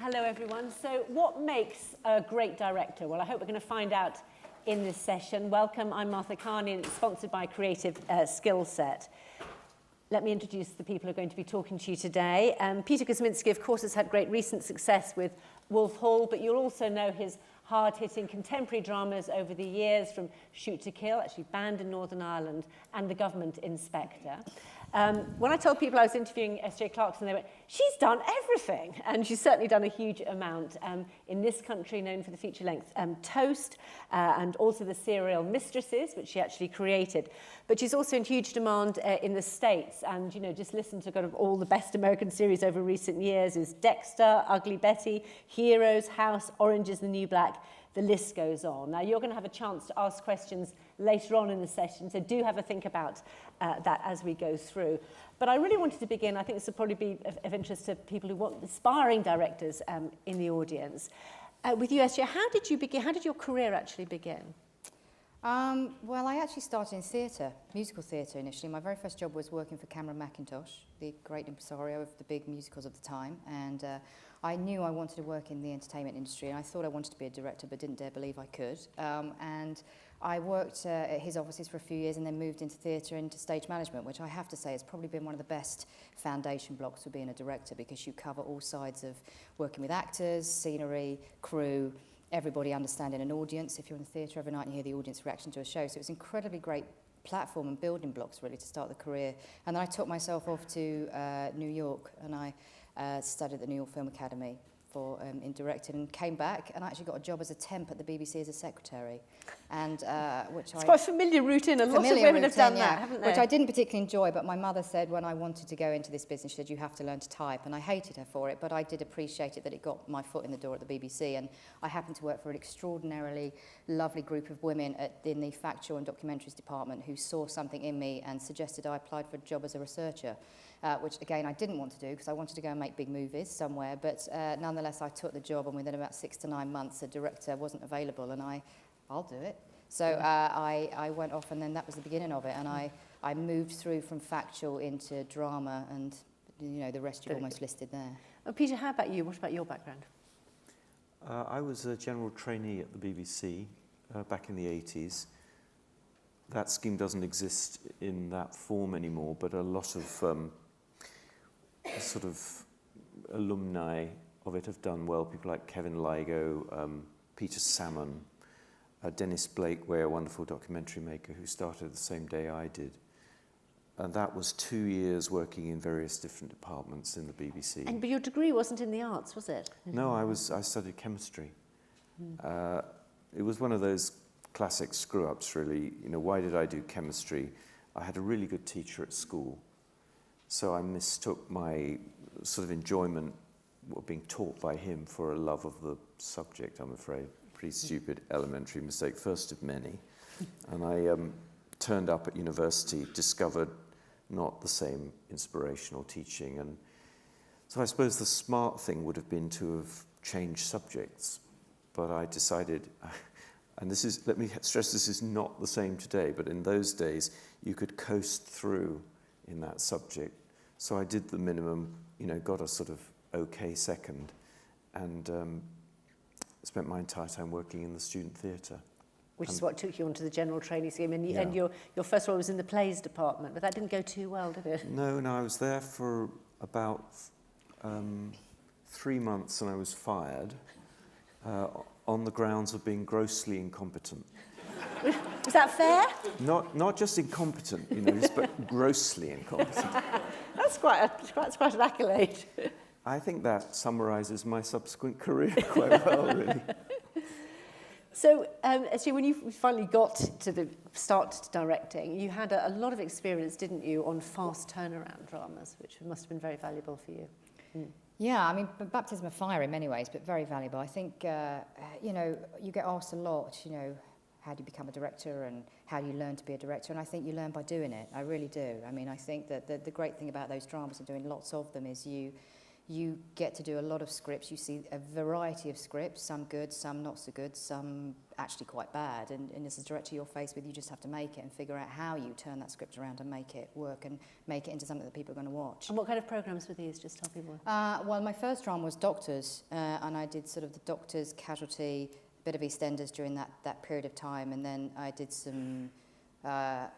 Hello everyone. So what makes a great director? Well, I hope we're going to find out in this session. Welcome, I'm Martha Carney and it's sponsored by Creative Skill Set. Let me introduce the people who are going to be talking to you today. Peter Kosminsky, of course, has had great recent success with Wolf Hall, but you'll also know his hard-hitting contemporary dramas over the years, from Shoot to Kill, actually banned in Northern Ireland, and The Government Inspector. When I told people I was interviewing S.J. Clarkson, they went, she's done everything. And she's certainly done a huge amount. In this country, known for the feature-length Toast, and also the serial Mistresses, which she actually created. But she's also in huge demand in the States. And, you know, just listen to kind of all the best American series over recent years is Dexter, Ugly Betty, Heroes, House, Orange is the New Black. The list goes on. Now, you're going to have a chance to ask questions later on in the session, so do have a think about that as we go through. But I really wanted to begin, I think this will probably be of interest to people who want aspiring directors in the audience. With you, SJ, how did you begin? How did your career actually begin? Well, I actually started in theatre, musical theatre initially. My very first job was working for Cameron Mackintosh, the great impresario of the big musicals of the time. And I knew I wanted to work in the entertainment industry, and I thought I wanted to be a director, but didn't dare believe I could. And I worked at his offices for a few years and then moved into theatre, into stage management, which I have to say has probably been one of the best foundation blocks for being a director, because you cover all sides of working with actors, scenery, crew, everybody understanding an audience. If you're in the theatre every night and you hear the audience reaction to a show. So it was an incredibly great platform and building blocks really to start the career. And then I took myself off to New York, and I studied at the New York Film Academy in directing, and came back and actually got a job as a temp at the BBC as a secretary. And it's quite a familiar route in. A lot of women have done that, haven't they? Which I didn't particularly enjoy, but my mother said when I wanted to go into this business, she said, you have to learn to type. And I hated her for it, but I did appreciate it that it got my foot in the door at the BBC. And I happened to work for an extraordinarily lovely group of women in the factual and documentaries department who saw something in me and suggested I applied for a job as a researcher. Which, again, I didn't want to do because I wanted to go and make big movies somewhere. But nonetheless, I took the job, and within about 6 to 9 months, the director wasn't available, and I'll do it. So I went off, and then that was the beginning of it. And I moved through from factual into drama, and, you know, the rest you've almost listed there. Well, Peter, how about you? What about your background? I was a general trainee at the BBC back in the 80s. That scheme doesn't exist in that form anymore, but a lot of sort of alumni of it have done well. People like Kevin Ligo, Peter Salmon, Dennis Blakeway, a wonderful documentary maker who started the same day I did. And that was 2 years working in various different departments in the BBC. But your degree wasn't in the arts, was it? No, I studied chemistry. It was one of those classic screw-ups, really. You know, why did I do chemistry? I had a really good teacher at school, so I mistook my sort of enjoyment of being taught by him for a love of the subject, I'm afraid. Pretty stupid elementary mistake, first of many. And I turned up at university, discovered not the same inspirational teaching. And so I suppose the smart thing would have been to have changed subjects. But I decided, and this is, let me stress, this is not the same today, but in those days, you could coast through in that subject. So I did the minimum, you know, got a sort of okay second, and spent my entire time working in the student theatre. Which is what took you onto the general training scheme, and your first role was in the plays department, but that didn't go too well, did it? No, I was there for about 3 months, and I was fired on the grounds of being grossly incompetent. Was that fair? Not just incompetent, you know, but grossly incompetent. That's quite an accolade. I think that summarises my subsequent career quite well, really. So, when you finally got to the start directing, you had a lot of experience, didn't you, on fast turnaround dramas, which must have been very valuable for you. Yeah, I mean, baptism of fire in many ways, but very valuable. I think, you know, you get asked a lot, you know, how do you become a director and how do you learn to be a director? And I think you learn by doing it. I really do. I mean, I think that the great thing about those dramas and doing lots of them is you you get to do a lot of scripts. You see a variety of scripts, some good, some not so good, some actually quite bad. And as a director you're faced with, you just have to make it and figure out how you turn that script around and make it work and make it into something that people are going to watch. And what kind of programmes were these? Just tell people. Well, my first drama was Doctors, and I did sort of the Doctors, Casualty, a bit of EastEnders during that period of time, and then I did some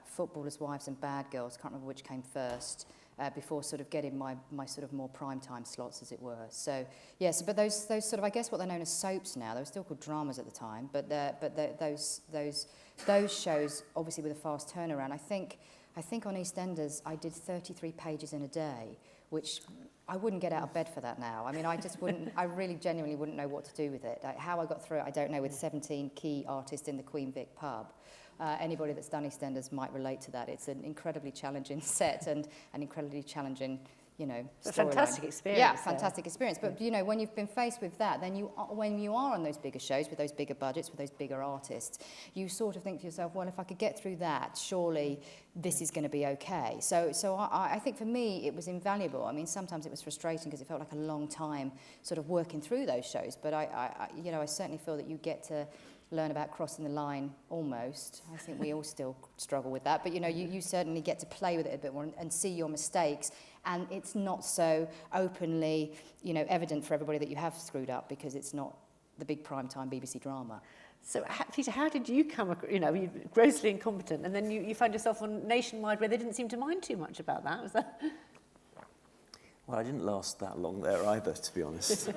Footballers' Wives and Bad Girls, can't remember which came first, before sort of getting my sort of more prime time slots, as it were. So yes, but those sort of, I guess what they're known as soaps now. They were still called dramas at the time, but those shows obviously with a fast turnaround. I think on EastEnders I did 33 pages in a day, which I wouldn't get out of bed for that now. I mean, I just wouldn't. I really genuinely wouldn't know what to do with it. How I got through it, I don't know. With 17 key artists in the Queen Vic pub. Anybody that's done EastEnders might relate to that. It's an incredibly challenging set and an incredibly challenging, a fantastic experience. Yeah, fantastic experience. But when you've been faced with that, then when you are on those bigger shows with those bigger budgets, with those bigger artists, you sort of think to yourself, well, if I could get through that, surely this is going to be okay. So I think for me it was invaluable. I mean, sometimes it was frustrating because it felt like a long time sort of working through those shows. But I certainly feel that you get to learn about crossing the line almost. I think we all still struggle with that, but you certainly get to play with it a bit more and see your mistakes, and it's not so openly evident for everybody that you have screwed up because it's not the big primetime BBC drama. So, Peter, how did you come across, you're grossly incompetent, and then you find yourself on Nationwide where they didn't seem to mind too much about that? Was that? Well, I didn't last that long there either, to be honest.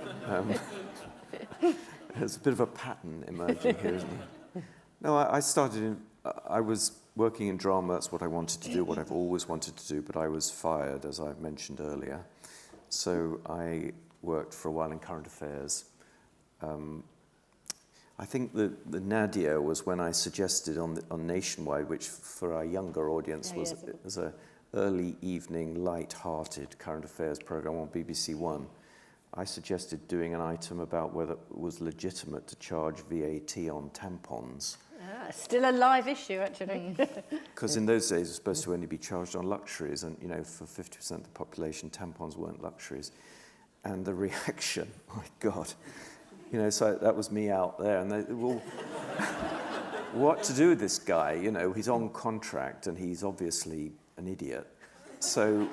There's a bit of a pattern emerging here, isn't there? No, I was working in drama. That's what I wanted to do, what I've always wanted to do, but I was fired, as I mentioned earlier. So I worked for a while in current affairs. I think the nadir was when I suggested on Nationwide, which for our younger audience was an early evening, light-hearted current affairs program on BBC One. I suggested doing an item about whether it was legitimate to charge VAT on tampons. Still a live issue, actually. Because in those days, it was supposed to only be charged on luxuries, and for 50% of the population, tampons weren't luxuries. And the reaction, my God, so that was me out there, and they, well, what to do with this guy? He's on contract, and he's obviously an idiot. So,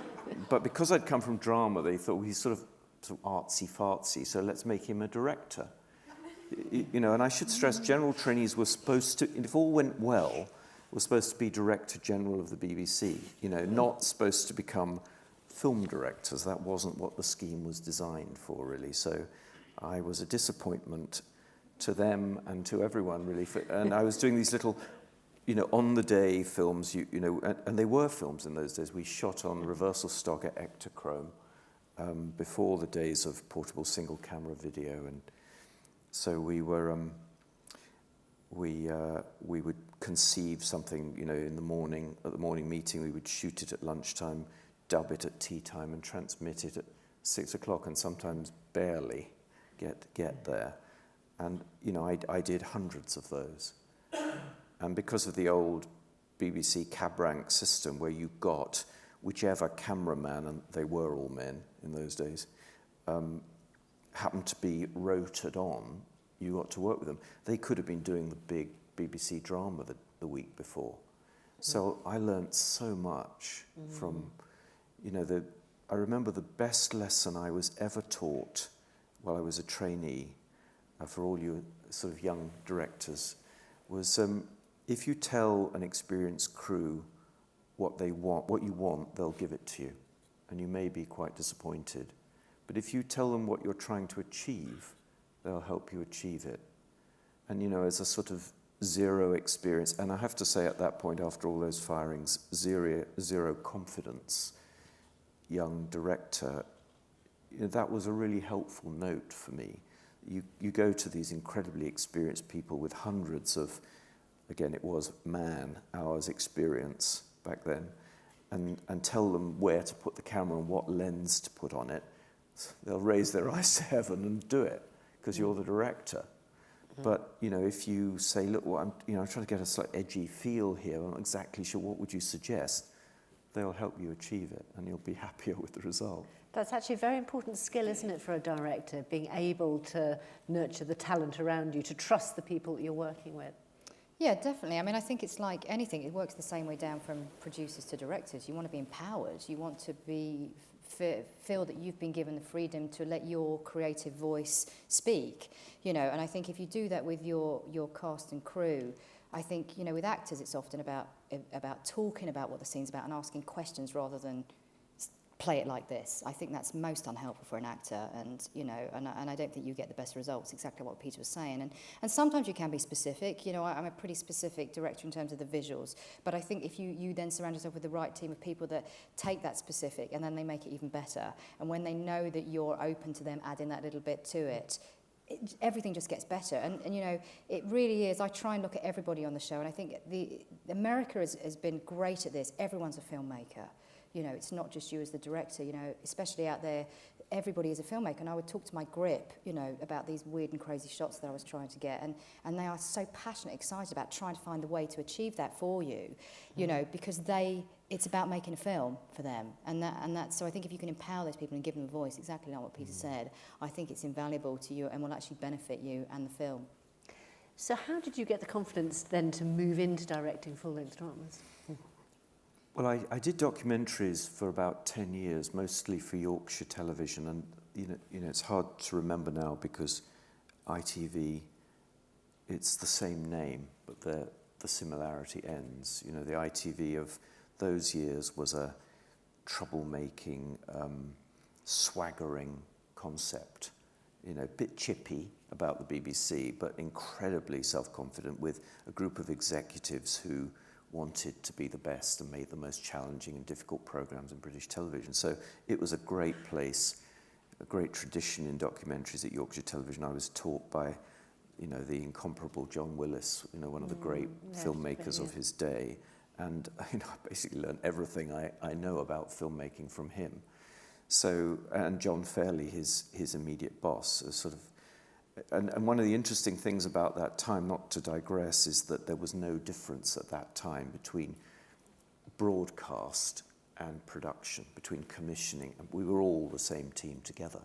but because I'd come from drama, they thought, well, he's sort of artsy-fartsy, so let's make him a director. And I should stress, general trainees were supposed to, if all went well, were supposed to be Director General of the BBC, not supposed to become film directors. That wasn't what the scheme was designed for, really. So I was a disappointment to them and to everyone, really. And I was doing these little, on-the-day films, and they were films in those days. We shot on reversal stock at Ektachrome, before the days of portable single camera video, and so we were we would conceive something in the morning at the morning meeting. We would shoot it at lunchtime, dub it at tea time, and transmit it at 6 o'clock, and sometimes barely get there. And I did hundreds of those, and because of the old BBC cab rank system where you got whichever cameraman, and they were all men in those days, happened to be rotated on, you got to work with them. They could have been doing the big BBC drama the week before. So I learnt so much from, I remember the best lesson I was ever taught while I was a trainee, for all you sort of young directors, was if you tell an experienced crew what you want, they'll give it to you. And you may be quite disappointed. But if you tell them what you're trying to achieve, they'll help you achieve it. And, as a sort of zero experience, and I have to say at that point, after all those firings, zero confidence young director, that was a really helpful note for me. You go to these incredibly experienced people with hundreds of, again, it was man-hours experience back then, and tell them where to put the camera and what lens to put on it. They'll raise their eyes to heaven and do it because you're the director. But if you say, look, well, I'm trying to get a slightly edgy feel here, I'm not exactly sure, what would you suggest? They'll help you achieve it, and you'll be happier with the result. That's actually a very important skill, isn't it, for a director, being able to nurture the talent around you, to trust the people that you're working with. Yeah, definitely. I mean, I think it's like anything. It works the same way down from producers to directors. You want to be empowered. You want to be feel that you've been given the freedom to let your creative voice speak. You know, and I think if you do that with your cast and crew, I think, you know, with actors, it's often about talking about what the scene's about and asking questions rather than play it like this. I think that's most unhelpful for an actor, and you know, and I don't think you get the best results. Exactly what Peter was saying, and sometimes you can be specific. You know, I'm a pretty specific director in terms of the visuals, but I think if you then surround yourself with the right team of people that take that specific and then they make it even better, and when they know that you're open to them adding that little bit to it, everything just gets better. And you know, it really is. I try and look at everybody on the show, and I think America has been great at this. Everyone's a filmmaker. You know, it's not just you as the director, you know, especially out there, everybody is a filmmaker. And I would talk to my grip, you know, about these weird and crazy shots that I was trying to get. And they are so passionate, excited about trying to find the way to achieve that for you, you know, because it's about making a film for them. So I think if you can empower those people and give them a voice, exactly like what Peter said, I think it's invaluable to you and will actually benefit you and the film. So how did you get the confidence then to move into directing full-length dramas? Well, I did documentaries for about 10 years, mostly for Yorkshire Television, and you know, it's hard to remember now because ITV, it's the same name, but the similarity ends. You know, the ITV of those years was a troublemaking, swaggering concept, you know, a bit chippy about the BBC, but incredibly self-confident, with a group of executives who wanted to be the best and made the most challenging and difficult programs in British television. So it was a great place, a great tradition in documentaries at Yorkshire Television. I was taught by, you know, the incomparable John Willis, you know, one of the great filmmakers of his day. And you know, I basically learned everything I know about filmmaking from him. So, and John Fairley, his immediate boss, sort of. And one of the interesting things about that time, not to digress, is that there was no difference at that time between broadcast and production, between commissioning. We were all the same team together.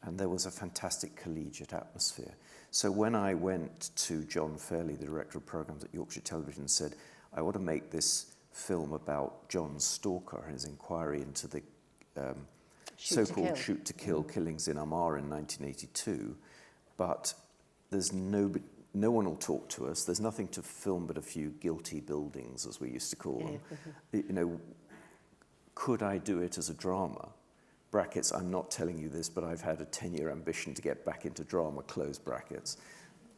And there was a fantastic collegiate atmosphere. So when I went to John Fairley, the director of programs at Yorkshire Television, and said, I want to make this film about John Stalker and his inquiry into the so-called shoot-to-kill killings in Armagh in 1982, but there's no one will talk to us. There's nothing to film but a few guilty buildings, as we used to call them. You know, could I do it as a drama? Brackets, I'm not telling you this, but I've had a 10-year ambition to get back into drama, close brackets.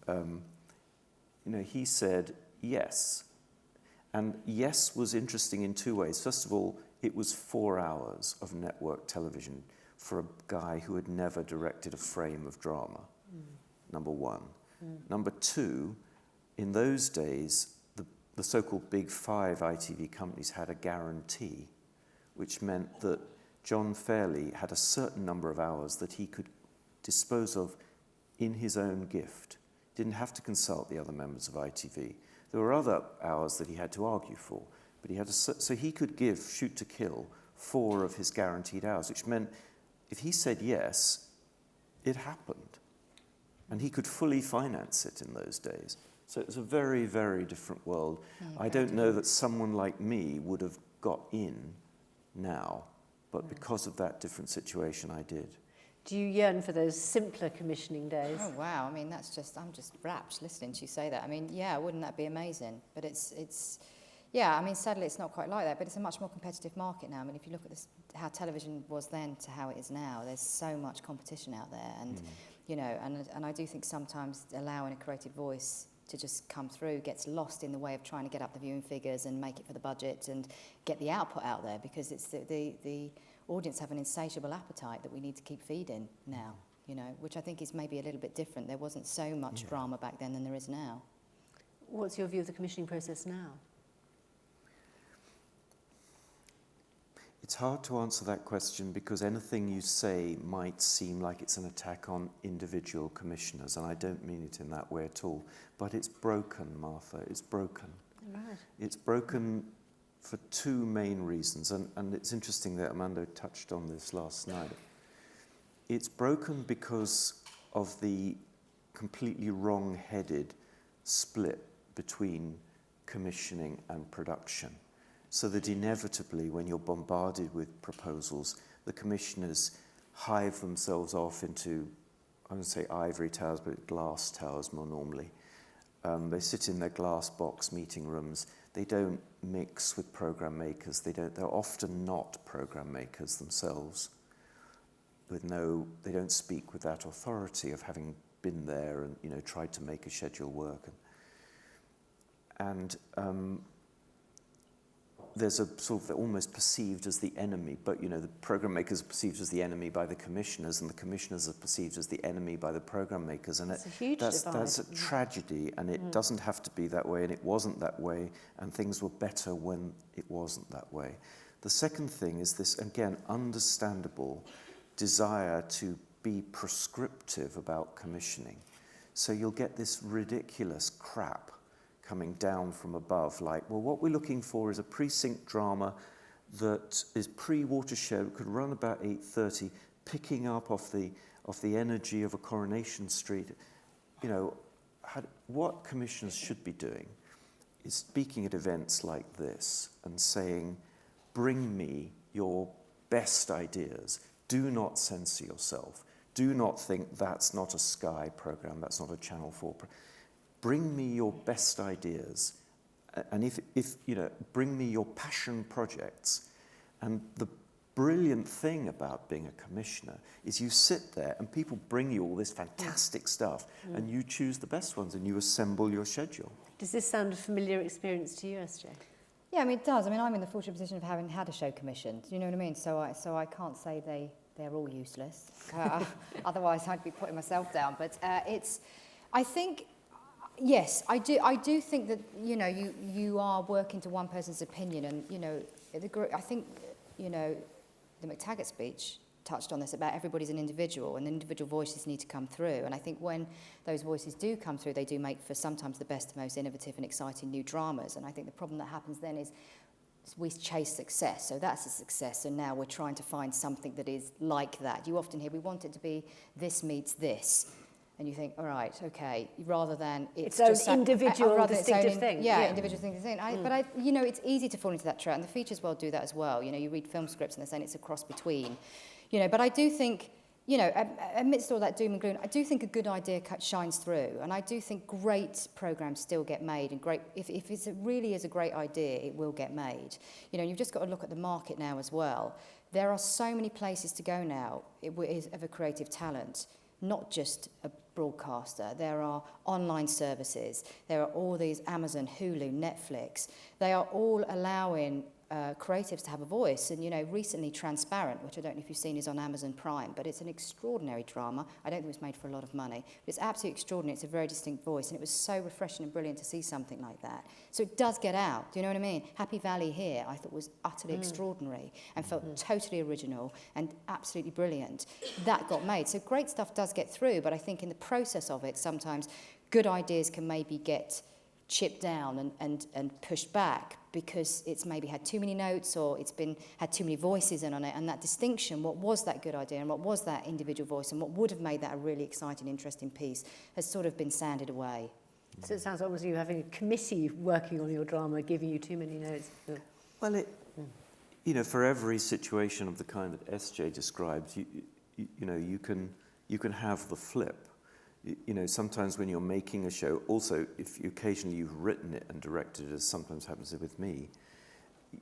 You know, he said yes. And yes was interesting in two ways. First of all, it was 4 hours of network television for a guy who had never directed a frame of drama. Number one. Number two, in those days, the so-called big five ITV companies had a guarantee, which meant that John Fairley had a certain number of hours that he could dispose of in his own gift. Didn't have to consult the other members of ITV. There were other hours that he had to argue for, but he had so he could give Shoot to Kill 4 of his guaranteed hours, which meant if he said yes, it happened. And he could fully finance it in those days. So it was a very, very different world. I don't know that someone like me would have got in now, but because of that different situation, I did. Do you yearn for those simpler commissioning days? Oh, wow. I mean, I'm just rapt listening to you say that. I mean, yeah, wouldn't that be amazing? But yeah, I mean, sadly, it's not quite like that, but it's a much more competitive market now. I mean, if you look at how television was then to how it is now, there's so much competition out there. And, you know, and I do think sometimes allowing a creative voice to just come through gets lost in the way of trying to get up the viewing figures and make it for the budget and get the output out there, because it's the audience have an insatiable appetite that we need to keep feeding now, you know, which I think is maybe a little bit different. There wasn't so much drama back then than there is now. What's your view of the commissioning process now? It's hard to answer that question because anything you say might seem like it's an attack on individual commissioners, and I don't mean it in that way at all. But it's broken, Martha, it's broken. Right. It's broken for two main reasons, and it's interesting that Amanda touched on this last night. it's broken because of the completely wrong-headed split between commissioning and production. So that inevitably, when you're bombarded with proposals, the commissioners hive themselves off into, I wouldn't say ivory towers, but glass towers more normally. They sit in their glass box meeting rooms. They don't mix with program makers. They're often not program makers themselves. They don't speak with that authority of having been there and tried to make a schedule work. And there's a sort of, they're almost perceived as the enemy, but the program makers are perceived as the enemy by the commissioners, and the commissioners are perceived as the enemy by the program makers. And it's a huge that's divide. a tragedy, and it doesn't have to be that way, and it wasn't that way, and things were better when it wasn't that way. The second thing is this, again, understandable desire to be prescriptive about commissioning. So you'll get this ridiculous crap coming down from above, like, well, what we're looking for is a precinct drama that is pre-watershed, could run about 8:30, picking up off the energy of a Coronation Street. What commissioners should be doing is speaking at events like this and saying, bring me your best ideas. Do not censor yourself. Do not think that's not a Sky program, that's not a Channel 4 program. Bring me your best ideas, and if bring me your passion projects. And the brilliant thing about being a commissioner is you sit there and people bring you all this fantastic stuff, and you choose the best ones and you assemble your schedule. Does this sound a familiar experience to you, SJ? Yeah, I mean, it does. I mean, I'm in the fortunate position of having had a show commissioned. Do you know what I mean? So I can't say they're all useless. Otherwise, I'd be putting myself down. But I think. Yes, I do think that you are working to one person's opinion, and I think the McTaggart speech touched on this about everybody's an individual, and individual voices need to come through. And I think when those voices do come through, they do make for sometimes the best, most innovative and exciting new dramas. And I think the problem that happens then is we chase success, so that's a success, and now we're trying to find something that is like that. You often hear we want it to be this meets this. And you think, all right, okay, rather than it's just individual, distinctive thing. Yeah, individual distinctive thing. But it's easy to fall into that trap, and the features world do that as well. You read film scripts and they're saying it's a cross between, But I do think, amidst all that doom and gloom, I do think a good idea shines through, and I do think great programs still get made, and great if it really is a great idea, it will get made. You've just got to look at the market now as well. There are so many places to go now of a creative talent. Not just a broadcaster. There are online services. There are all these Amazon, Hulu, Netflix. They are all allowing creatives to have a voice. And, recently Transparent, which I don't know if you've seen, is on Amazon Prime, but it's an extraordinary drama. I don't think it was made for a lot of money. But it's absolutely extraordinary. It's a very distinct voice. And it was so refreshing and brilliant to see something like that. So it does get out. Do you know what I mean? Happy Valley here, I thought, was utterly extraordinary and felt totally original and absolutely brilliant. That got made. So great stuff does get through, but I think in the process of it, sometimes good ideas can maybe get chipped down and pushed back because it's maybe had too many notes or had too many voices in on it, and that distinction, what was that good idea and what was that individual voice and what would have made that a really exciting, interesting piece, has sort of been sanded away. So it sounds almost like you're having a committee working on your drama, giving you too many notes. Well, for every situation of the kind that SJ describes, you can have the flip. Sometimes when you're making a show, also if occasionally you've written it and directed it, as sometimes happens with me,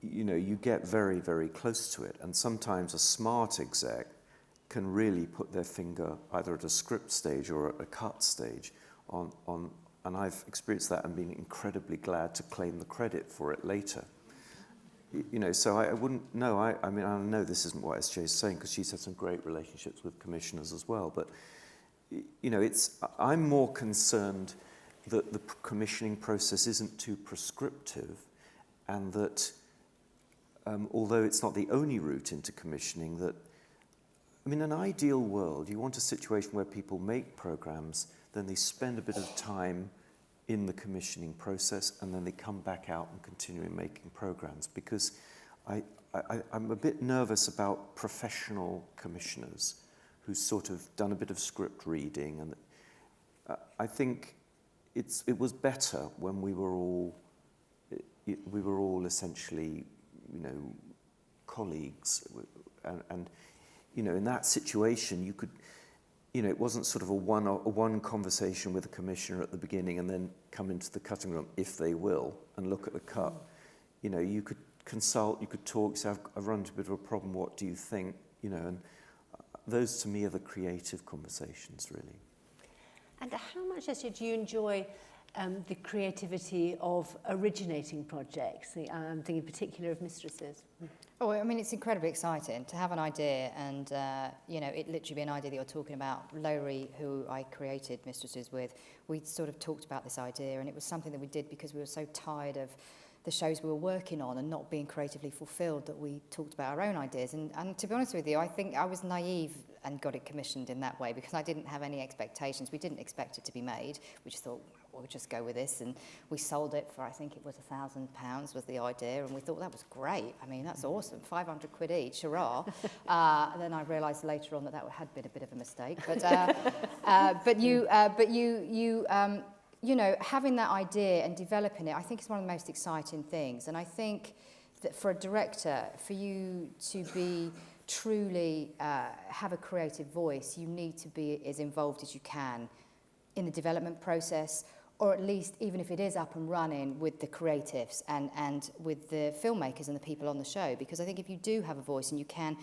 you get very, very close to it. And sometimes a smart exec can really put their finger either at a script stage or at a cut stage on and I've experienced that and been incredibly glad to claim the credit for it later. So I wouldn't know. I mean, I know this isn't what SJ is saying because she's had some great relationships with commissioners as well, but I'm more concerned that the commissioning process isn't too prescriptive, and that although it's not the only route into commissioning, that in an ideal world, you want a situation where people make programs, then they spend a bit of time in the commissioning process, and then they come back out and continue making programs. Because I'm a bit nervous about professional commissioners who's sort of done a bit of script reading, and I think it was better when we were all essentially, you know, colleagues, and you know, in that situation you could, you know, it wasn't sort of a one conversation with a commissioner at the beginning and then come into the cutting room, if they will, and look at the cut. You know, you could consult, you could talk, say, I've run into a bit of a problem, what do you think? You know, and those to me are the creative conversations, really. And how much, Esther, do you enjoy the creativity of originating projects? I'm thinking in particular of Mistresses. Oh, I mean, it's incredibly exciting to have an idea, and you know, it literally be an idea that you're talking about. Lowry, who I created Mistresses with, we sort of talked about this idea, and it was something that we did because we were so tired of the shows we were working on and not being creatively fulfilled, that we talked about our own ideas. And to be honest with you, I think I was naive and got it commissioned in that way, because I didn't have any expectations. We didn't expect it to be made. We just thought, we'll just go with this, and we sold it for, I think it was £1,000 was the idea, and we thought that was great. I mean, that's awesome, 500 quid each, hurrah. And then I realised later on that had been a bit of a mistake. But you know, having that idea and developing it, I think is one of the most exciting things. And I think that for a director, for you to be truly have a creative voice, you need to be as involved as you can in the development process, or at least, even if it is up and running, with the creatives and with the filmmakers and the people on the show. Because I think if you do have a voice and you can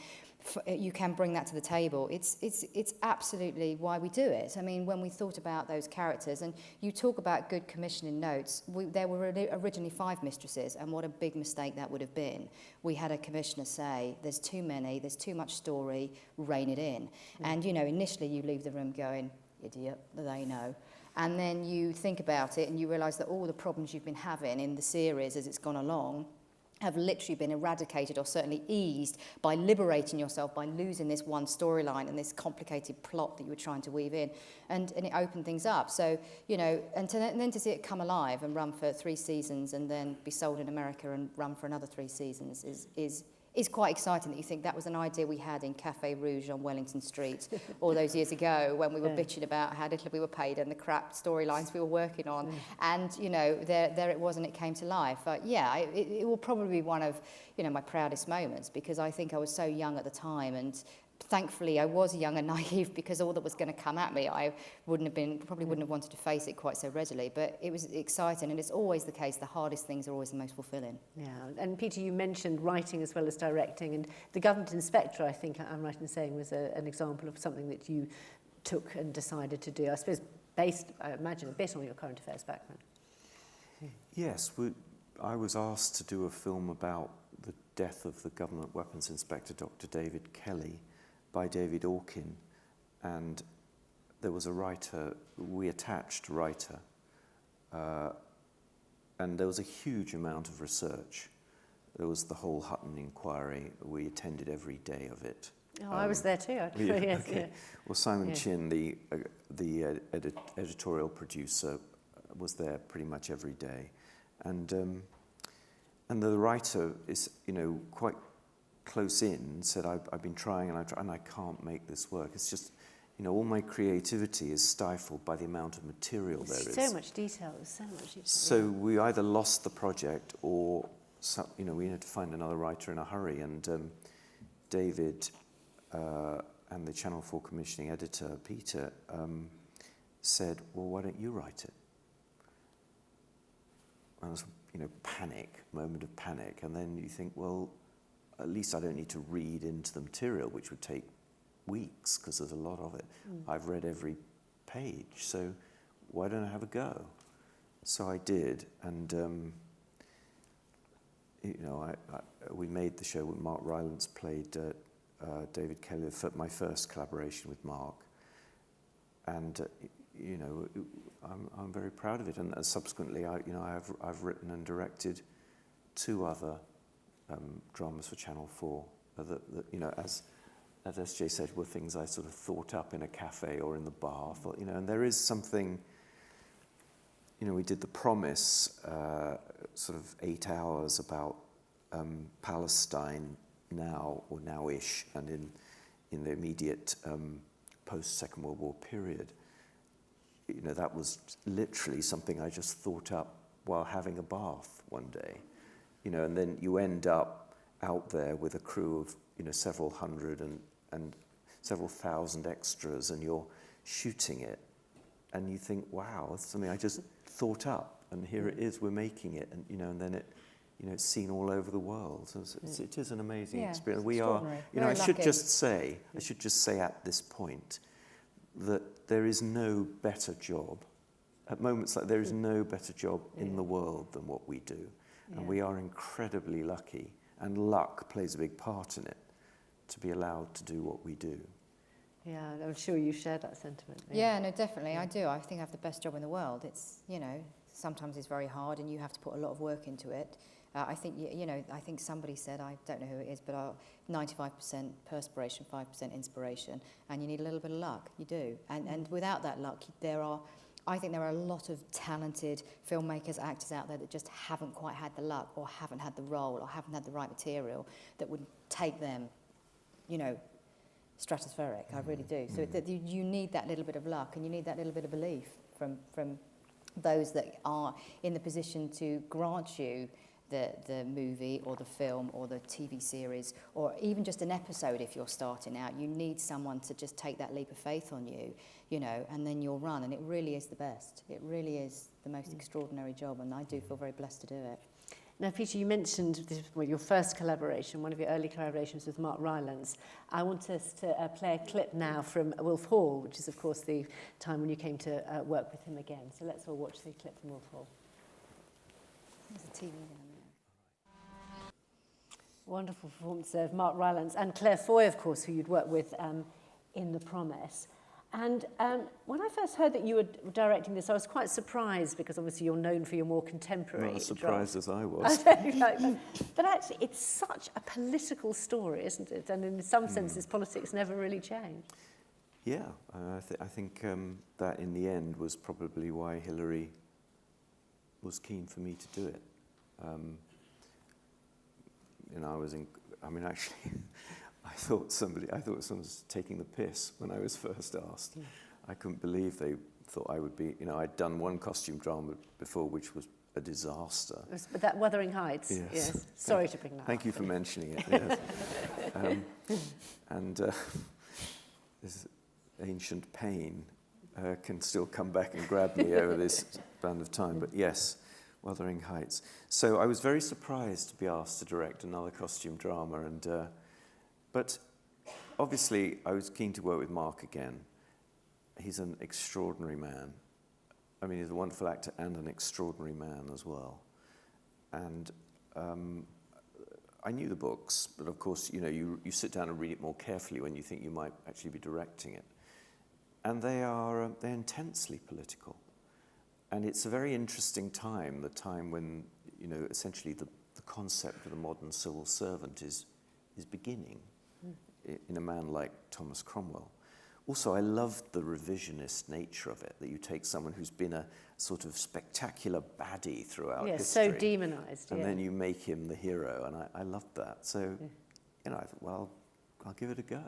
bring that to the table, it's absolutely why we do it. I mean, when we thought about those characters, and you talk about good commissioning notes, there were originally 5 Mistresses, and what a big mistake that would have been. We had a commissioner say, there's too many, there's too much story, rein it in. And, you know, initially you leave the room going, idiot, they know. And then you think about it and you realise that all the problems you've been having in the series as it's gone along have literally been eradicated, or certainly eased, by liberating yourself, by losing this one storyline and this complicated plot that you were trying to weave in, and it opened things up. So, you know, and then to see it come alive and run for 3 seasons and then be sold in America and run for another 3 seasons is quite exciting. That you think that was an idea we had in Café Rouge on Wellington Street all those years ago, when we were bitching about how little we were paid and the crap storylines we were working on. And, you know, there it was, and it came to life. Yeah, it will probably be one of, you know, my proudest moments, because I think I was so young at the time, and thankfully I was young and naive, because all that was going to come at me, I probably wouldn't have wanted to face it quite so readily. But it was exciting, and it's always the case, the hardest things are always the most fulfilling. Yeah, and Peter, you mentioned writing as well as directing, and The Government Inspector, I think I'm right in saying, was an example of something that you took and decided to do, I suppose based, I imagine, a bit on your current affairs background. Yes, I was asked to do a film about the death of the Government Weapons Inspector, Dr. David Kelly, by David Orkin, and there was a writer, we attached a writer, and there was a huge amount of research. There was the whole Hutton inquiry. We attended every day of it. Oh, I was there too. Yeah, Yes, okay. yeah. Well, Simon Chin, the editorial producer, was there pretty much every day, and the writer is, you know, quite close in, said, I've been trying and I can't make this work. It's just, you know, all my creativity is stifled by the amount of material there is. So much detail, so much detail. So we either lost the project, or, you know, we had to find another writer in a hurry. And David and the Channel 4 commissioning editor, Peter, said, well, why don't you write it? And I was, you know, moment of panic. And then you think, well, at least I don't need to read into the material, which would take weeks, because there's a lot of it. I've read every page, so why don't I have a go? So I did, and you know, we made the show. Mark Rylance played David Kelly, my first collaboration with Mark, and you know, I'm very proud of it. And subsequently, I've written and directed 2 other dramas for Channel 4 that, you know, as SJ said, were things I sort of thought up in a cafe or in the bar. You know, and there is something, you know, we did The Promise, sort of 8 hours about Palestine now, or now-ish, and in the immediate post-Second World War period. You know, that was literally something I just thought up while having a bath one day. You know, and then you end up out there with a crew of, you know, several hundred and several thousand extras, and you're shooting it, and you think, wow, that's something I just thought up, and here it is, we're making it, and, you know, and then it, you know, it's seen all over the world. So it is an amazing experience. We are, you know, I should just say at this point that there is no better job, at moments like there is no better job in the world than what we do. And we are incredibly lucky, and luck plays a big part in it, to be allowed to do what we do. Yeah, I'm sure you share that sentiment. Yeah, no, definitely, I do. I think I have the best job in the world. It's, you know, sometimes it's very hard and you have to put a lot of work into it. I think, you know, I think somebody said, I don't know who it is, but 95% perspiration, 5% inspiration, and you need a little bit of luck. You do. And without that luck, I think there are a lot of talented filmmakers, actors out there that just haven't quite had the luck, or haven't had the role, or haven't had the right material that would take them, you know, stratospheric. I really do. So you need that little bit of luck, and you need that little bit of belief from those that are in the position to grant you the movie or the film or the TV series, or even just an episode if you're starting out. You need someone to just take that leap of faith on you, you know, and then you'll run. And it really is the best. It really is the most extraordinary job, and I do feel very blessed to do it. Now, Peter, you mentioned your first collaboration, one of your early collaborations with Mark Rylance. I want us to play a clip now from Wolf Hall, which is, of course, the time when you came to work with him again. So let's all watch the clip from Wolf Hall. There's a TV down there. Wonderful performance of Mark Rylance and Claire Foy, of course, who you'd worked with in The Promise. And when I first heard that you were directing this, I was quite surprised, because obviously you're known for your more contemporary Not as surprised as I was. But actually, it's such a political story, isn't it? And in some senses, politics never really change. Yeah, I think that in the end was probably why Hillary was keen for me to do it. You know, actually, I thought someone was taking the piss when I was first asked. I couldn't believe they thought I would be, you know, I'd done one costume drama before, which was a disaster. But that Wuthering Heights, yes. Sorry to bring that Thank up. you for mentioning it. Yes. This ancient pain can still come back and grab me over this span of time. But yes, Wuthering Heights. So I was very surprised to be asked to direct another costume drama, but obviously I was keen to work with Mark again. He's an extraordinary man. I mean, he's a wonderful actor and an extraordinary man as well. And I knew the books, but of course, you know, you sit down and read it more carefully when you think you might actually be directing it. And they're intensely political. And it's a very interesting time, the time when, you know, essentially the concept of the modern civil servant is beginning in a man like Thomas Cromwell. Also, I loved the revisionist nature of it, that you take someone who's been a sort of spectacular baddie throughout history. So demonised. And then you make him the hero, and I loved that. So, you know, I thought, well, I'll give it a go.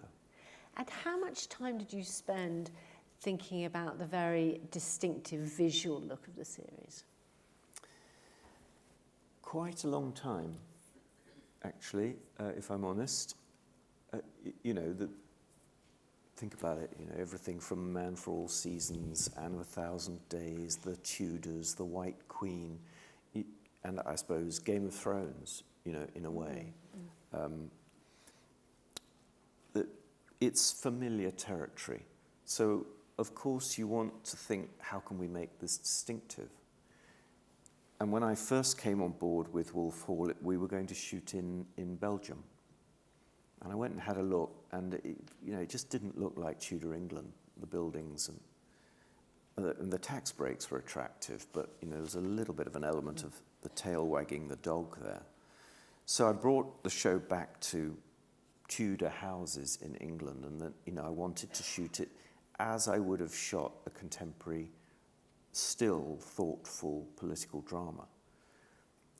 And how much time did you spend thinking about the very distinctive visual look of the series? Quite a long time, actually, if I'm honest. You know, think about it, you know, everything from Man for All Seasons, Anne of 1,000 Days, The Tudors, The White Queen, and I suppose Game of Thrones, you know, in a way. It's familiar territory. So, of course, you want to think, how can we make this distinctive? And when I first came on board with Wolf Hall, we were going to shoot in Belgium. And I went and had a look, and it just didn't look like Tudor England, the buildings. And the tax breaks were attractive, but, you know, there was a little bit of an element of the tail wagging the dog there. So I brought the show back to Tudor houses in England, and that, you know, I wanted to shoot it as I would have shot a contemporary, still thoughtful political drama.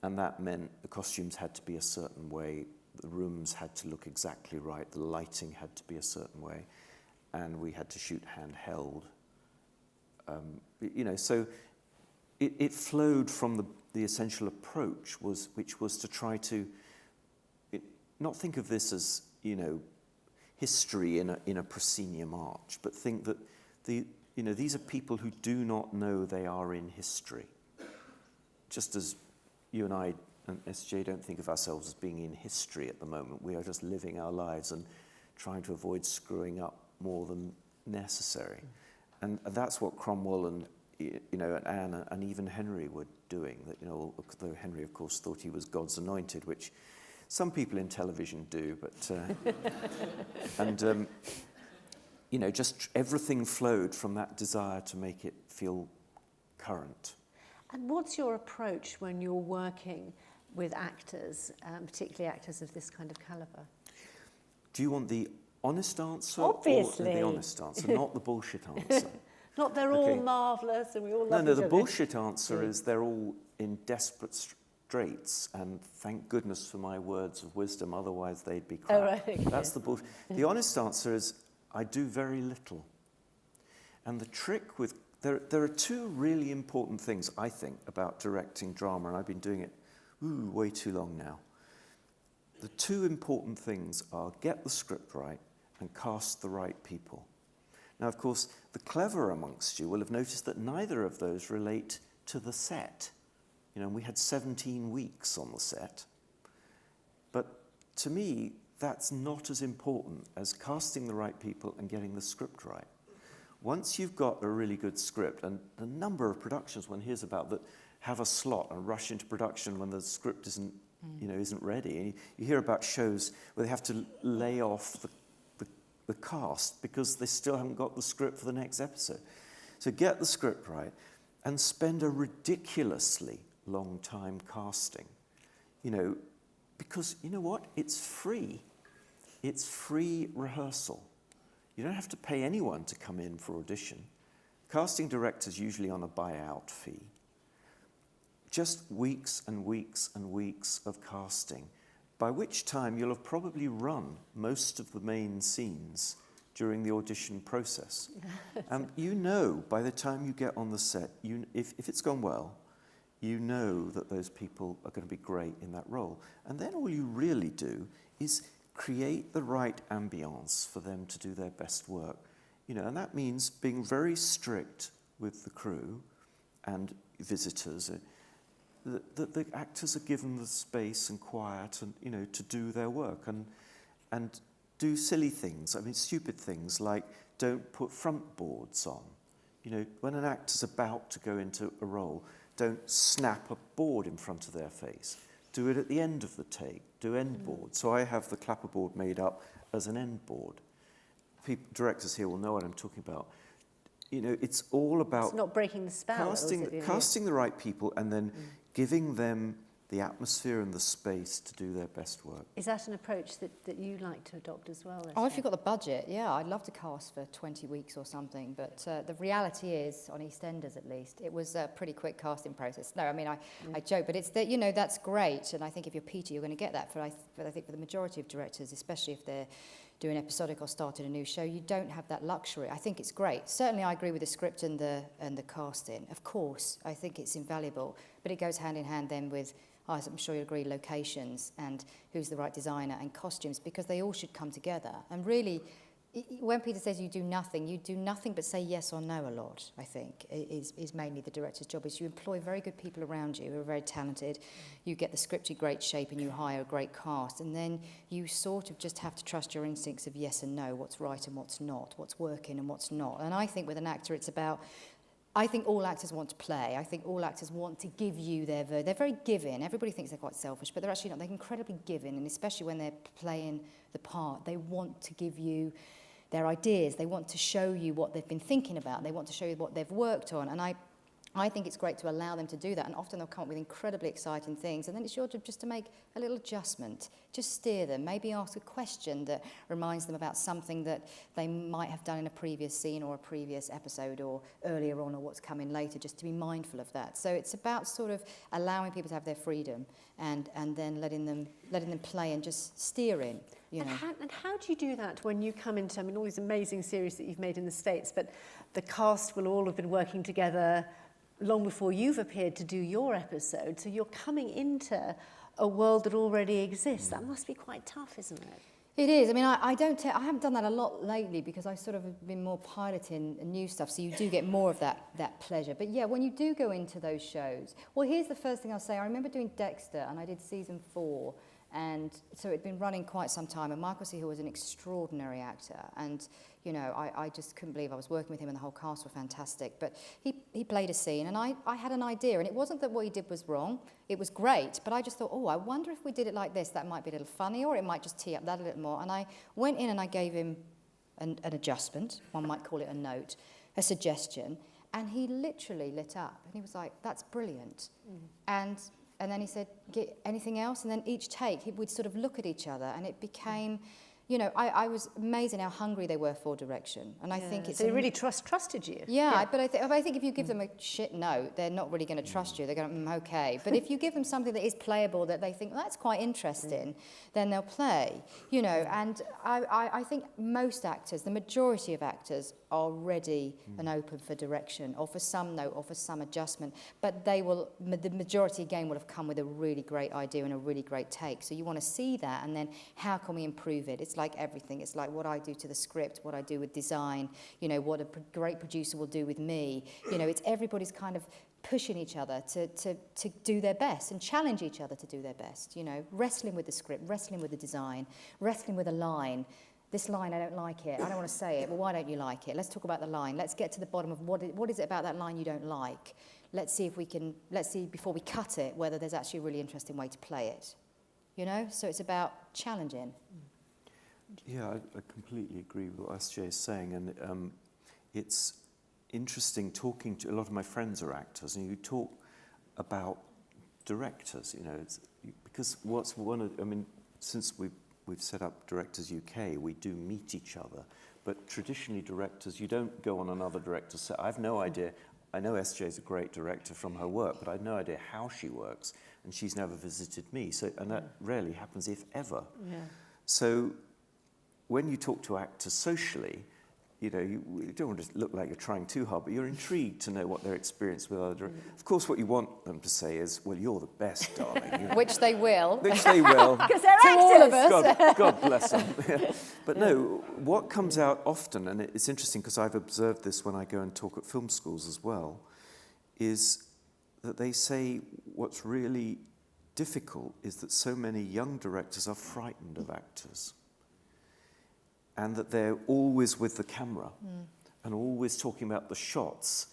And that meant the costumes had to be a certain way, the rooms had to look exactly right, the lighting had to be a certain way. and we had to shoot handheld. So it flowed from the essential approach, which was to try to not think of this as, history in a proscenium arch, but think that these are people who do not know they are in history. Just as you and I and SJ don't think of ourselves as being in history at the moment. We are just living our lives and trying to avoid screwing up more than necessary. And that's what Cromwell and Anne and even Henry were doing. That, though Henry, of course, thought he was God's anointed, which some people in television do, but just everything flowed from that desire to make it feel current. And what's your approach when you're working with actors, particularly actors of this kind of calibre? Do you want the honest answer? Obviously. Or the honest answer, not the bullshit answer? Not they're all marvellous and we all love No, each the other. bullshit answer is they're all in desperate straits, and thank goodness for my words of wisdom, otherwise they'd be crap. Oh, right, okay. That's the bullshit. The honest answer is I do very little. And the trick with... There are two really important things, I think, about directing drama, and I've been doing it way too long now. The two important things are get the script right and cast the right people. Now, of course, the clever amongst you will have noticed that neither of those relate to the set. We had 17 weeks on the set. But to me, that's not as important as casting the right people and getting the script right. Once you've got a really good script, and the number of productions one hears about that have a slot and rush into production when the script isn't ready. And you hear about shows where they have to lay off the cast because they still haven't got the script for the next episode. So get the script right and spend a ridiculously long time casting. Because you know what? It's free. It's free rehearsal. You don't have to pay anyone to come in for audition. Casting directors usually on a buyout fee. Just weeks and weeks and weeks of casting, by which time you'll have probably run most of the main scenes during the audition process. By the time you get on the set, if it's gone well, you know that those people are going to be great in that role. And then all you really do is create the right ambience for them to do their best work. And that means being very strict with the crew and visitors. The actors are given the space and quiet and to do their work and do silly things. Stupid things like don't put front boards on. When an actor's about to go into a role, don't snap a board in front of their face. Do it at the end of the take. Do end board. So I have the clapper board made up as an end board. Directors here will know what I'm talking about. It's all about... It's not breaking the spell. Casting the right people and then giving them the atmosphere and the space to do their best work. Is that an approach that you like to adopt as well? Oh, if you've got the budget, yeah, I'd love to cast for 20 weeks or something. But the reality is, on EastEnders at least, it was a pretty quick casting process. No, I joke, but it's that, that's great. And I think if you're Peter, you're going to get that. But I think for the majority of directors, especially if they're doing episodic or starting a new show, you don't have that luxury. I think it's great. Certainly I agree with the script and the casting. Of course, I think it's invaluable. But it goes hand in hand then with, as I'm sure you'll agree, locations and who's the right designer and costumes, because they all should come together. And really, when Peter says you do nothing but say yes or no a lot, I think, is mainly the director's job, is you employ very good people around you who are very talented, you get the script in great shape and you hire a great cast, and then you sort of just have to trust your instincts of yes and no, what's right and what's not, what's working and what's not. And I think with an actor it's about... I think all actors want to play. I think all actors want to give you they're very giving. Everybody thinks they're quite selfish, but they're actually not. They're incredibly giving, and especially when they're playing the part, they want to give you their ideas. They want to show you what they've been thinking about. They want to show you what they've worked on. And I I think it's great to allow them to do that, and often they'll come up with incredibly exciting things, and then it's your job just to make a little adjustment, just steer them, maybe ask a question that reminds them about something that they might have done in a previous scene or a previous episode or earlier on or what's coming later, just to be mindful of that. So it's about sort of allowing people to have their freedom and then letting them play and just steering. You know. And how do you do that when you come into, I mean, all these amazing series that you've made in the States, but the cast will all have been working together long before you've appeared to do your episode, so you're coming into a world that already exists. That must be quite tough, isn't it? It is. I mean, I haven't done that a lot lately because I sort of have been more piloting new stuff, so you do get more of that pleasure. But yeah, when you do go into those shows, well, here's the first thing I'll say. I remember doing Dexter, and I did season 4, and so it'd been running quite some time, and Michael C. Hill was an extraordinary actor, and you know, I just couldn't believe I was working with him, and the whole cast were fantastic. But he played a scene, and I had an idea, and it wasn't that what he did was wrong. It was great, but I just thought, oh, I wonder if we did it like this, that might be a little funny, or it might just tee up that a little more. And I went in and I gave him an adjustment, one might call it a note, a suggestion, and he literally lit up, and he was like, that's brilliant. And then he said, get anything else? And then each take, we'd sort of look at each other, and it became, you know, I was amazed at how hungry they were for direction. And I think it's... So they really trusted you. Yeah. But I think if you give them a shit note, they're not really going to trust you. They're going, okay. But if you give them something that is playable, that they think, well, that's quite interesting, then they'll play, you know. And I think most actors, the majority of actors, are ready and open for direction, or for some note, or for some adjustment. But the majority, again, will have come with a really great idea and a really great take. So you want to see that, and then how can we improve it? It's like everything. It's like what I do to the script, what I do with design, you know, what a great producer will do with me. You know, it's everybody's kind of pushing each other to do their best and challenge each other to do their best, you know, wrestling with the script, wrestling with the design, wrestling with a line. This line, I don't like it. I don't want to say it. Well, why don't you like it? Let's talk about the line. Let's get to the bottom of what is it about that line you don't like. Let's see before we cut it whether there's actually a really interesting way to play it. You know? So it's about challenging. Yeah, I completely agree with what SJ is saying, and it's interesting talking to a lot of my friends are actors, and you talk about directors, you know, because since we've set up Directors UK, we do meet each other, but traditionally directors, you don't go on another director's set. I have no idea. I know SJ is a great director from her work, but I have no idea how she works, and she's never visited me. So, and that rarely happens, if ever. Yeah. So when you talk to actors socially, you know, you don't want to look like you're trying too hard, but you're intrigued to know what their experience with other directors. Of course, what you want them to say is, well, you're the best, darling. You know? Which they will. Which they will. Because they're actors. All of us. God bless them. Yeah. But no, what comes out often, and it's interesting because I've observed this when I go and talk at film schools as well, is that they say what's really difficult is that so many young directors are frightened of actors. And that they're always with the camera and always talking about the shots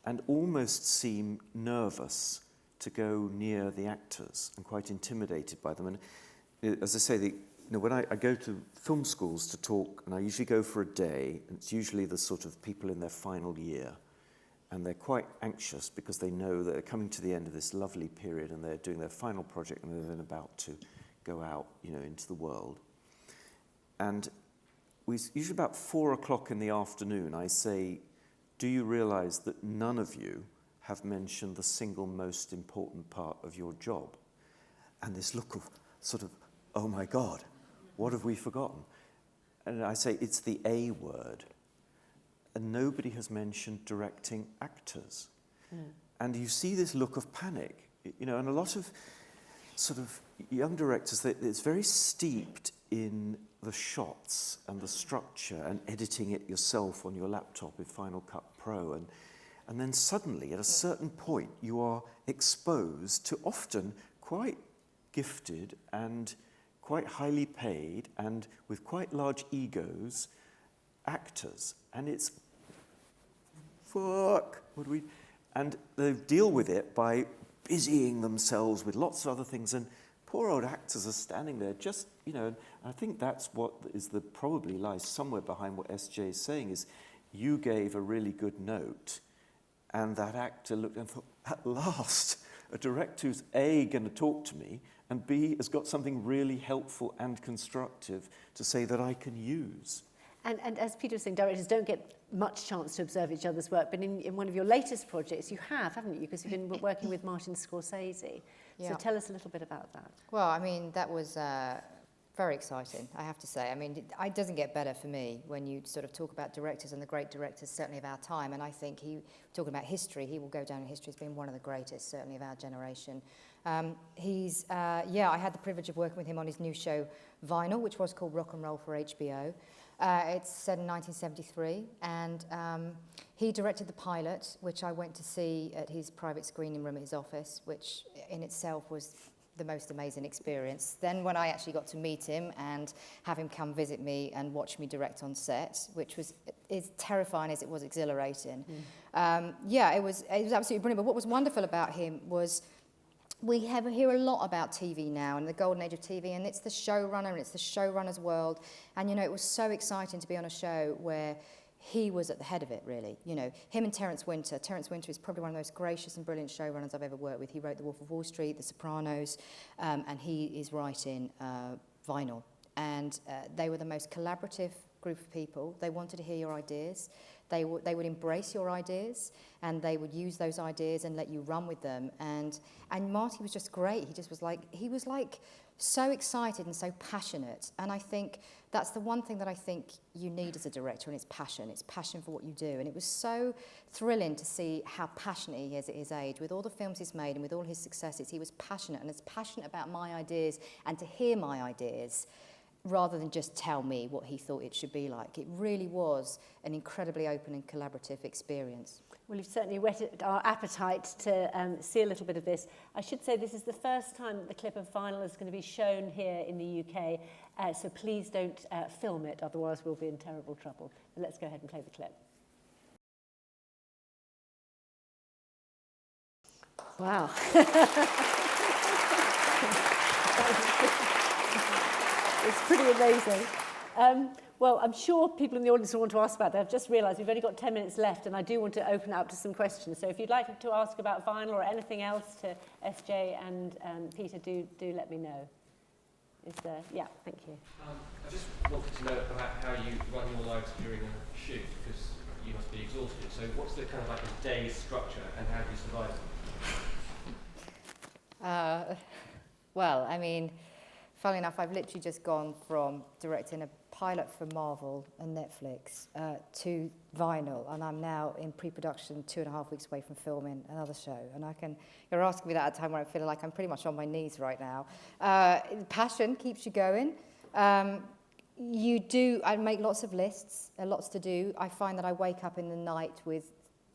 and almost seem nervous to go near the actors and quite intimidated by them. And as I say, when I go to film schools to talk, and I usually go for a day, and it's usually the sort of people in their final year, and they're quite anxious because they know that they're coming to the end of this lovely period and they're doing their final project and they're then about to go out, you know, into the world. And usually about 4 o'clock in the afternoon, I say, do you realize that none of you have mentioned the single most important part of your job? And this look of sort of, oh my God, what have we forgotten? And I say, it's the A word. And nobody has mentioned directing actors. And you see this look of panic, you know, and a lot of sort of young directors, it's very steeped in the shots and the structure and editing it yourself on your laptop with Final Cut Pro. And then suddenly, at a certain point, you are exposed to often quite gifted and quite highly paid and with quite large egos actors. And it's, fuck, what do we... And they deal with it by busying themselves with lots of other things, and poor old actors are standing there just, you know, and I think that's what is probably lies somewhere behind what SJ is saying, is you gave a really good note And that actor looked and thought, at last, a director who's A, going to talk to me, and B, has got something really helpful and constructive to say that I can use. And as Peter was saying, directors don't get much chance to observe each other's work, but in one of your latest projects you have, haven't you? Because you've been working with Martin Scorsese. Yeah. So tell us a little bit about that. Well, I mean, that was very exciting, I have to say. I mean, it doesn't get better for me when you sort of talk about directors and the great directors, certainly of our time. And I think talking about history, he will go down in history as being one of the greatest, certainly of our generation. I had the privilege of working with him on his new show, Vinyl, which was called Rock and Roll for HBO. It's set in 1973, and he directed the pilot, which I went to see at his private screening room at his office, which in itself was the most amazing experience. Then when I actually got to meet him and have him come visit me and watch me direct on set, which was as terrifying as it was exhilarating. It was absolutely brilliant. But what was wonderful about him was we hear a lot about TV now and the golden age of TV, and it's the showrunner and it's the showrunner's world. And, it was so exciting to be on a show where he was at the head of it, really. Him and Terence Winter. Terence Winter is probably one of the most gracious and brilliant showrunners I've ever worked with. He wrote The Wolf of Wall Street, The Sopranos, and he is writing Vinyl. And they were the most collaborative group of people. They wanted to hear your ideas. They would embrace your ideas, and they would use those ideas and let you run with them. And Marty was just great. He was like so excited and so passionate. And I think that's the one thing that I think you need as a director, and it's passion. It's passion for what you do. And it was so thrilling to see how passionate he is at his age. With all the films he's made and with all his successes, he was passionate, and as passionate about my ideas and to hear my ideas, rather than just tell me what he thought it should be like. It really was an incredibly open and collaborative experience. Well, you've certainly whetted our appetite to see a little bit of this. I should say this is the first time that the clip of Vinyl is going to be shown here in the UK, so please don't film it, otherwise we'll be in terrible trouble. But let's go ahead and play the clip. Wow. It's pretty amazing. Well, I'm sure people in the audience will want to ask about that. I've just realised we've only got 10 minutes left, and I do want to open it up to some questions. So if you'd like to ask about Vinyl or anything else to SJ and Peter, do let me know. Yeah, thank you. I just wanted to know about how you run your lives during a shoot, because you must be exhausted. So what's the kind of like a day's structure, and how do you survive it? Well, I mean, funnily enough, I've literally just gone from directing a pilot for Marvel and Netflix to Vinyl, and I'm now in pre-production 2.5 weeks away from filming another show. And you're asking me that at a time where I feel like I'm pretty much on my knees right now. Passion keeps you going. I make lots of lists, lots to do. I find that I wake up in the night with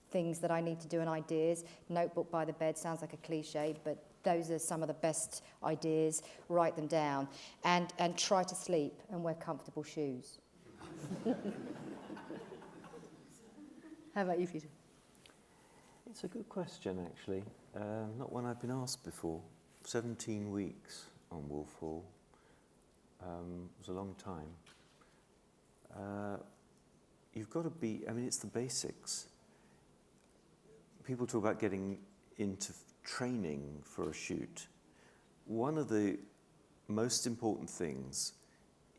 things that I need to do and ideas. Notebook by the bed sounds like a cliche, but those are some of the best ideas. Write them down and try to sleep and wear comfortable shoes. How about you, Peter? It's a good question, actually. Not one I've been asked before. 17 weeks on Wolf Hall. It was a long time. You've got to be, it's the basics. People talk about getting into training for a shoot. One of the most important things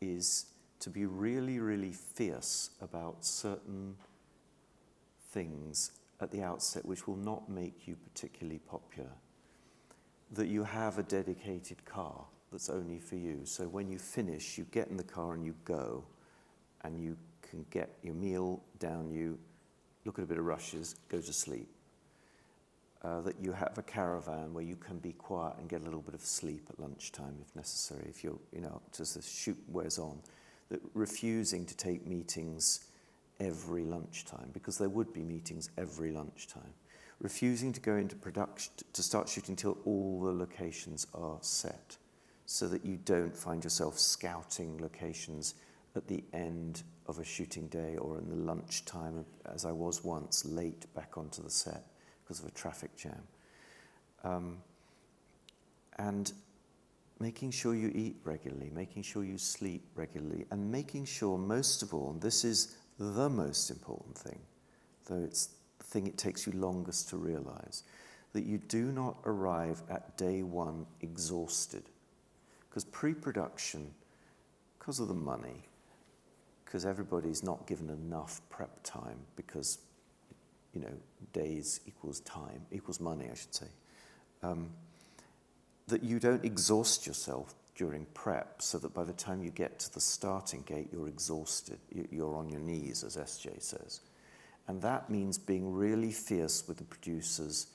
is to be really, really fierce about certain things at the outset which will not make you particularly popular. That you have a dedicated car that's only for you. So when you finish, you get in the car and you go, and you can get your meal down, you look at a bit of rushes, go to sleep. That you have a caravan where you can be quiet and get a little bit of sleep at lunchtime if necessary, if you're, as the shoot wears on. That refusing to take meetings every lunchtime, because there would be meetings every lunchtime. Refusing to go into production, to start shooting till all the locations are set, so that you don't find yourself scouting locations at the end of a shooting day or in the lunchtime, as I was once, late back onto the set because of a traffic jam. And making sure you eat regularly, making sure you sleep regularly, and making sure, most of all, and this is the most important thing, though it's the thing it takes you longest to realize, that you do not arrive at day one exhausted. Because pre-production, because of the money, because everybody's not given enough prep time, because, you know, days equals time, equals money, I should say, that you don't exhaust yourself during prep, so that by the time you get to the starting gate, you're exhausted. You're on your knees, as SJ says. And that means being really fierce with the producers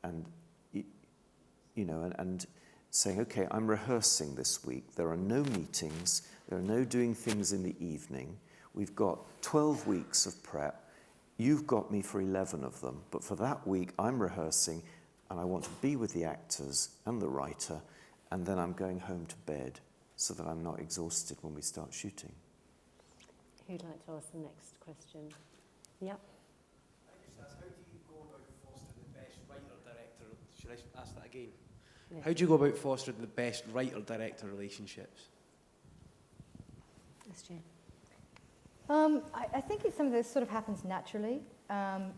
and, you know, and saying, okay, I'm rehearsing this week. There are no meetings. There are no doing things in the evening. We've got 12 weeks of prep. You've got me for 11 of them. But for that week, I'm rehearsing, and I want to be with the actors and the writer, and then I'm going home to bed so that I'm not exhausted when we start shooting. Who'd like to ask the next question? Yep. How do you go about fostering the best writer-director? Should I ask that again? Yeah. How do you go about fostering the best writer-director relationships? SJ. I think it's something that sort of happens naturally. And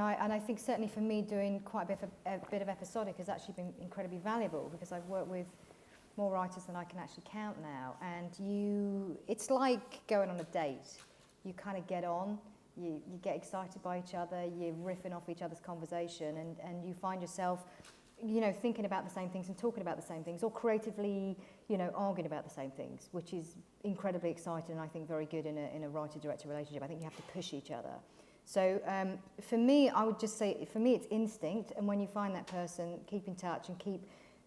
I think certainly for me, doing quite a bit of episodic has actually been incredibly valuable, because I've worked with more writers than I can actually count now. And it's like going on a date. You kind of get on, you get excited by each other, you're riffing off each other's conversation, and you find yourself, you know, thinking about the same things and talking about the same things, or creatively, you know, arguing about the same things, which is incredibly exciting and I think very good in a writer-director relationship. I think you have to push each other. So for me, I would just say, for me, it's instinct. And when you find that person, keep in touch and keep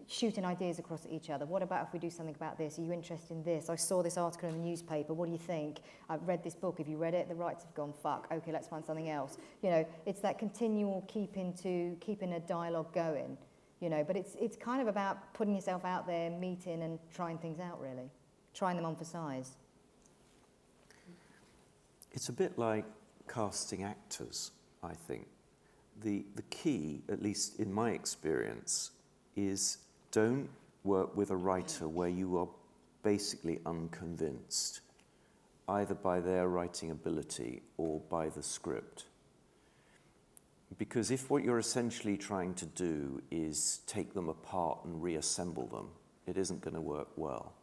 shooting ideas across at each other. What about if we do something about this? Are you interested in this? I saw this article in the newspaper. What do you think? I've read this book. Have you read it? The writers have gone, fuck. Okay, let's find something else. You know, it's that continual keeping a dialogue going. You know, but it's kind of about putting yourself out there, meeting and trying things out, really. Trying them on for size. It's a bit like casting actors, I think. The key, at least in my experience, is don't work with a writer where you are basically unconvinced, either by their writing ability or by the script. Because if what you're essentially trying to do is take them apart and reassemble them, it isn't going to work well.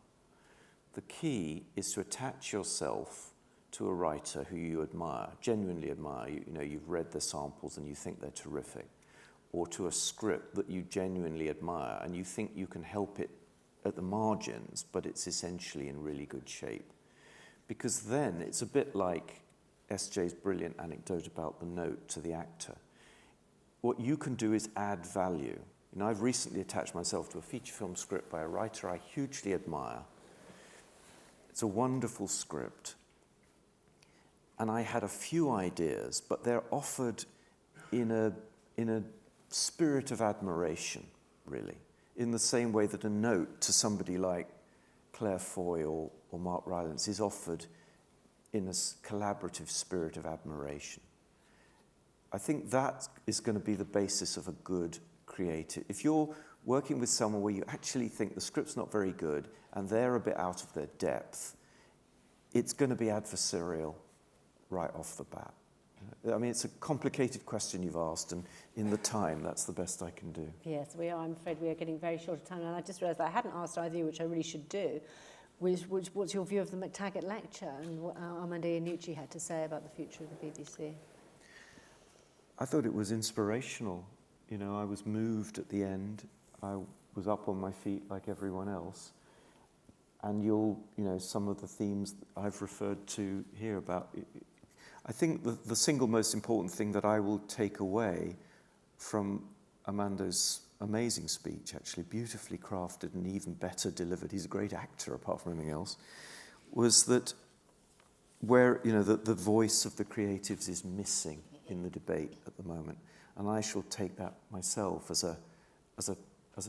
The key is to attach yourself to a writer who you admire, genuinely admire. You know, you've read the samples and you think they're terrific. Or to a script that you genuinely admire and you think you can help it at the margins, but it's essentially in really good shape. Because then it's a bit like SJ's brilliant anecdote about the note to the actor. What you can do is add value. You know, I've recently attached myself to a feature film script by a writer I hugely admire. It's a wonderful script. And I had a few ideas, but they're offered in a spirit of admiration, really, in the same way that a note to somebody like Claire Foy or Mark Rylance is offered in a collaborative spirit of admiration. I think that is going to be the basis of a good creative. If you're working with someone where you actually think the script's not very good and they're a bit out of their depth, it's going to be adversarial right off the bat. I mean, it's a complicated question you've asked, and in the time, that's the best I can do. Yes, we are. I'm afraid we are getting very short of time, and I just realised I hadn't asked either of you, which I really should do. What's your view of the McTaggart lecture and what Armando Iannucci had to say about the future of the BBC? I thought it was inspirational. You know, I was moved at the end. I was up on my feet like everyone else. And some of the themes I've referred to here about, I think the single most important thing that I will take away from Armando's amazing speech, actually beautifully crafted and even better delivered, he's a great actor apart from anything else, was that where, the voice of the creatives is missing in the debate at the moment. And I shall take that myself as a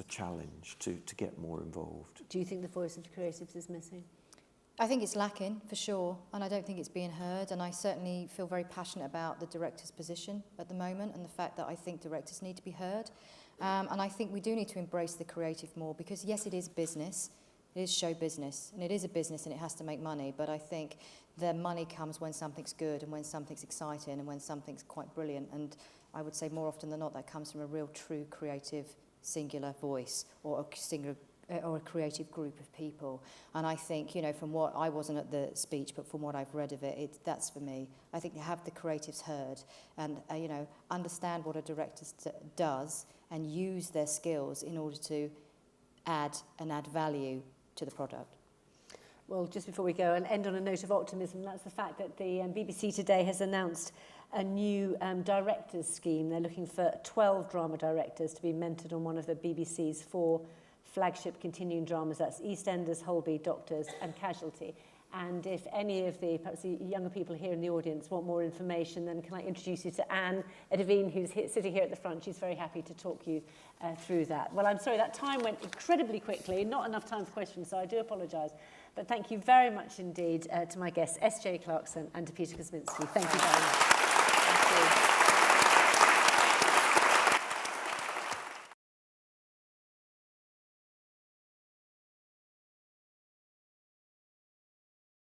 challenge to get more involved. Do you think the voice of the creatives is missing? I think it's lacking, for sure, and I don't think it's being heard, and I certainly feel very passionate about the director's position at the moment and the fact that I think directors need to be heard. And I think we do need to embrace the creative more because, yes, it is business, It is show business, and it is a business, and it has to make money. But I think the money comes when something's good, and when something's exciting, and when something's quite brilliant. And I would say more often than not, that comes from a real, true, creative, singular voice, or a creative group of people. And I think, you know, from what I wasn't at the speech, but from what I've read of it, that's for me. I think to have the creatives heard, and you know, understand what a director does, and use their skills in order to add value to the product. Well, just before we go and end on a note of optimism, that's the fact that the BBC today has announced a new directors scheme. They're looking for 12 drama directors to be mentored on one of the BBC's 4 flagship continuing dramas. That's EastEnders, Holby, Doctors and Casualty. And if any of the, perhaps the younger people here in the audience want more information, then can I introduce you to Anne Edevine, who's sitting here at the front. She's very happy to talk you through that. Well, I'm sorry, that time went incredibly quickly, not enough time for questions, so I do apologise. But thank you very much indeed to my guests, S.J. Clarkson and to Peter Kosminsky. Thank you very much. Thank you.